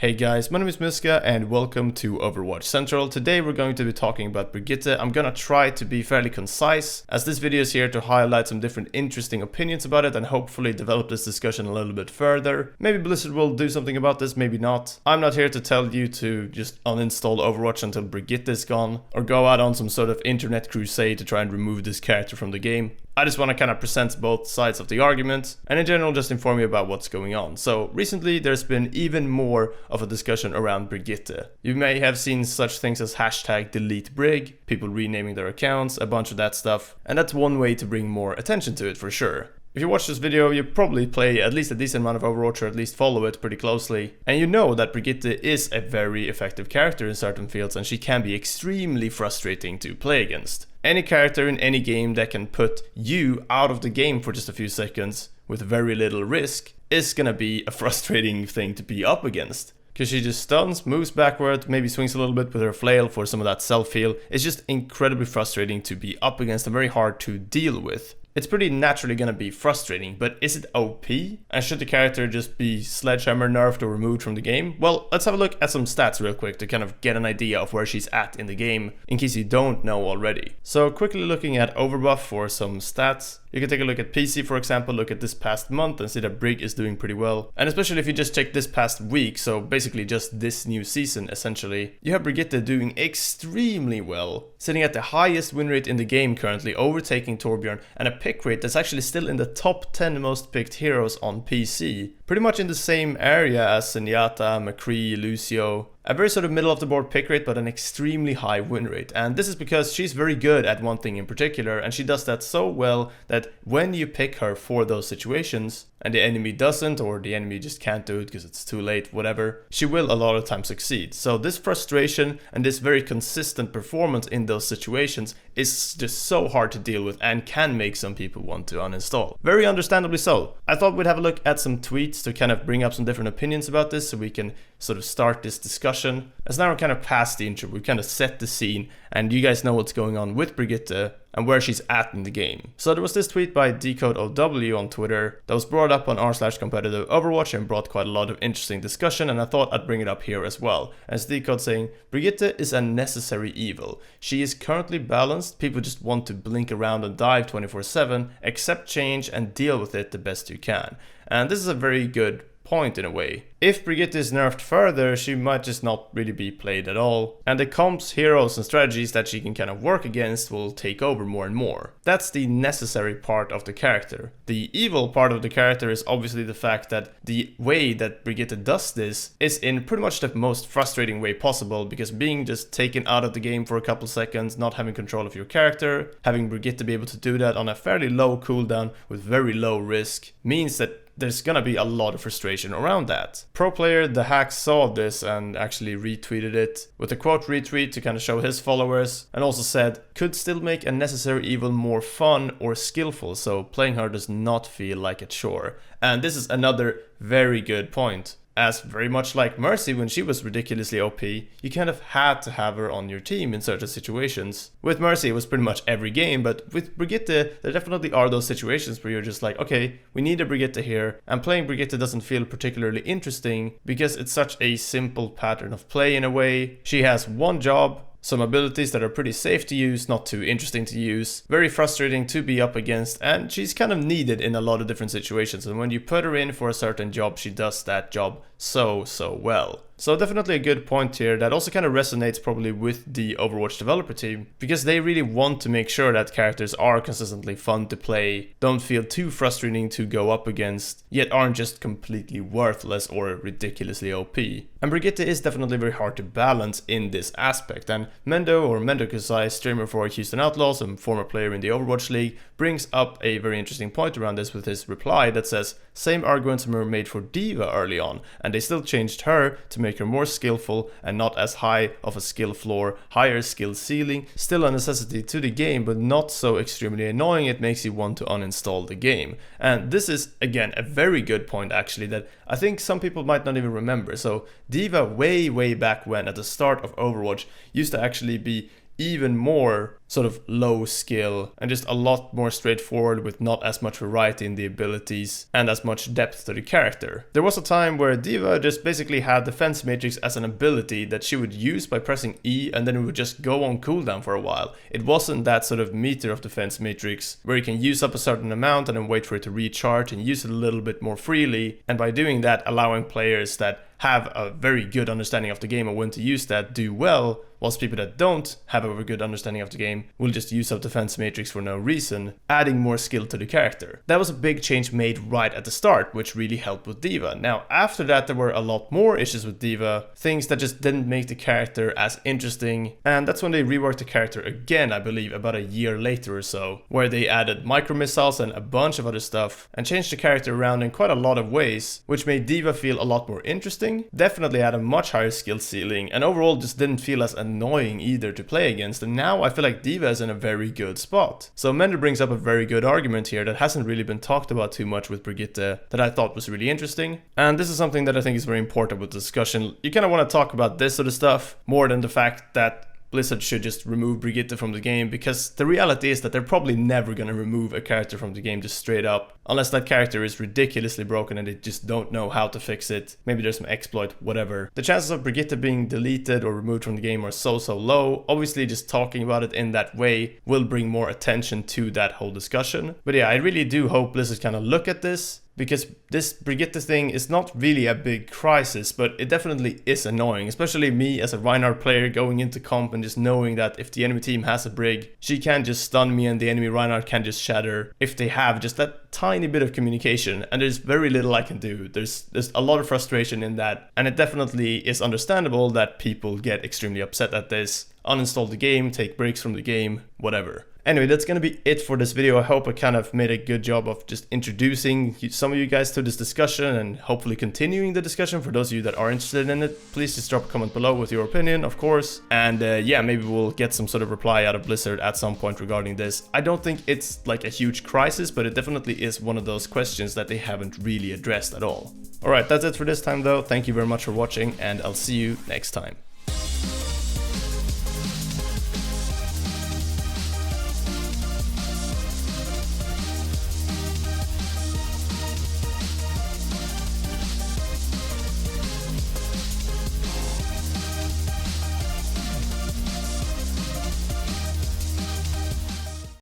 Hey guys, my name is Miska and welcome to Overwatch Central. Today we're going to be talking about Brigitte. I'm gonna try to be fairly concise, as this video is here to highlight some different interesting opinions about it and hopefully develop this discussion a little bit further. Maybe Blizzard will do something about this, maybe not. I'm not here to tell you to just uninstall Overwatch until Brigitte is gone, or go out on some sort of internet crusade to try and remove this character from the game. I just want to kind of present both sides of the argument, and in general just inform you about what's going on. So recently there's been even more of a discussion around Brigitte. You may have seen such things as hashtag DELETEBRIG, people renaming their accounts, a bunch of that stuff, and that's one way to bring more attention to it for sure. If you watch this video, you probably play at least a decent amount of Overwatch, or at least follow it pretty closely, and you know that Brigitte is a very effective character in certain fields and she can be extremely frustrating to play against. Any character in any game that can put you out of the game for just a few seconds with very little risk is gonna be a frustrating thing to be up against. Because she just stuns, moves backward, maybe swings a little bit with her flail for some of that self-heal. It's just incredibly frustrating to be up against and very hard to deal with. It's pretty naturally gonna be frustrating, but is it OP? And should the character just be sledgehammer nerfed or removed from the game? Well, let's have a look at some stats real quick to kind of get an idea of where she's at in the game, in case you don't know already. So quickly looking at Overbuff for some stats. You can take a look at PC, for example, look at this past month and see that Brig is doing pretty well. And especially if you just check this past week, so basically just this new season essentially, you have Brigitte doing extremely well, sitting at the highest win rate in the game currently, overtaking Torbjorn, and a pick rate that's actually still in the top 10 most picked heroes on PC. Pretty much in the same area as Zenyatta, McCree, Lucio. A very sort of middle of the board pick rate, but an extremely high win rate. And this is because she's very good at one thing in particular, and she does that so well that when you pick her for those situations, and the enemy doesn't, or the enemy just can't do it because it's too late, whatever, she will a lot of times succeed. So this frustration and this very consistent performance in those situations is just so hard to deal with and can make some people want to uninstall. Very understandably so. I thought we'd have a look at some tweets to kind of bring up some different opinions about this so we can sort of start this discussion. As now we're kind of past the intro, we've kind of set the scene and you guys know what's going on with Brigitte and where she's at in the game. So there was this tweet by DCodeOW on Twitter that was brought up on r/competitive Overwatch and brought quite a lot of interesting discussion, and I thought I'd bring it up here as well. As Decode saying, Brigitte is a necessary evil. She is currently balanced, people just want to blink around and dive 24/7, accept change and deal with it the best you can. And this is a very good point in a way. If Brigitte is nerfed further, she might just not really be played at all, and the comps, heroes and strategies that she can kind of work against will take over more and more. That's the necessary part of the character. The evil part of the character is obviously the fact that the way that Brigitte does this is in pretty much the most frustrating way possible, because being just taken out of the game for a couple seconds, not having control of your character, having Brigitte be able to do that on a fairly low cooldown with very low risk, means that there's gonna be a lot of frustration around that. Pro player The Hack saw this and actually retweeted it with a quote retweet to kind of show his followers, and also said, could still make a necessary evil more fun or skillful, so playing her does not feel like a chore. And this is another very good point. As very much like Mercy when she was ridiculously OP, you kind of had to have her on your team in certain situations. With Mercy it was pretty much every game, but with Brigitte there definitely are those situations where you're just like, okay, we need a Brigitte here, and playing Brigitte doesn't feel particularly interesting because it's such a simple pattern of play in a way. She has one job, some abilities that are pretty safe to use, not too interesting to use, very frustrating to be up against, and she's kind of needed in a lot of different situations, and when you put her in for a certain job, she does that job so well. So definitely a good point here that also kind of resonates probably with the Overwatch developer team, because they really want to make sure that characters are consistently fun to play, don't feel too frustrating to go up against, yet aren't just completely worthless or ridiculously OP. And Brigitte is definitely very hard to balance in this aspect, and Mendo, or Mendo Kusai, streamer for Houston Outlaws and former player in the Overwatch League, brings up a very interesting point around this with his reply that says, same arguments were made for Deva early on, and they still changed her to make her more skillful and not as high of a skill floor, higher skill ceiling, still a necessity to the game, but not so extremely annoying it makes you want to uninstall the game. And this is, again, a very good point actually that I think some people might not even remember. So Deva way back when, at the start of Overwatch, used to actually be even more sort of low skill and just a lot more straightforward with not as much variety in the abilities and as much depth to the character. There was a time where Deva just basically had Defense Matrix as an ability that she would use by pressing E and then it would just go on cooldown for a while. It wasn't that sort of meter of Defense Matrix where you can use up a certain amount and then wait for it to recharge and use it a little bit more freely, and by doing that allowing players that have a very good understanding of the game and when to use that do well, whilst people that don't have a very good understanding of the game will just use up Defense Matrix for no reason, adding more skill to the character. That was a big change made right at the start, which really helped with Deva. Now after that there were a lot more issues with Deva, things that just didn't make the character as interesting, and that's when they reworked the character again, I believe about a year later or so, where they added micro missiles and a bunch of other stuff and changed the character around in quite a lot of ways, which made Deva feel a lot more interesting, definitely had a much higher skill ceiling, and overall just didn't feel as annoying either to play against, and now I feel like Deva is in a very good spot. So Mender brings up a very good argument here that hasn't really been talked about too much with Brigitte that I thought was really interesting, and this is something that I think is very important with the discussion. You kind of want to talk about this sort of stuff more than the fact that Blizzard should just remove Brigitte from the game, because the reality is that they're probably never going to remove a character from the game just straight up, unless that character is ridiculously broken and they just don't know how to fix it. Maybe there's some exploit, whatever. The chances of Brigitte being deleted or removed from the game are so low. Obviously just talking about it in that way will bring more attention to that whole discussion. But yeah, I really do hope Blizzard kind of look at this, because this Brigitte thing is not really a big crisis, but it definitely is annoying, especially me as a Reinhardt player going into comp and just knowing that if the enemy team has a Brig, she can just stun me and the enemy Reinhardt can just shatter if they have just that tiny bit of communication, and there's very little I can do. There's a lot of frustration in that, and it definitely is understandable that people get extremely upset at this, uninstall the game, take breaks from the game, whatever. Anyway, that's gonna be it for this video. I hope I kind of made a good job of just introducing some of you guys to this discussion and hopefully continuing the discussion. For those of you that are interested in it, please just drop a comment below with your opinion, of course. And yeah, maybe we'll get some sort of reply out of Blizzard at some point regarding this. I don't think it's like a huge crisis, but it definitely is one of those questions that they haven't really addressed at all. Alright, that's it for this time though. Thank you very much for watching, and I'll see you next time.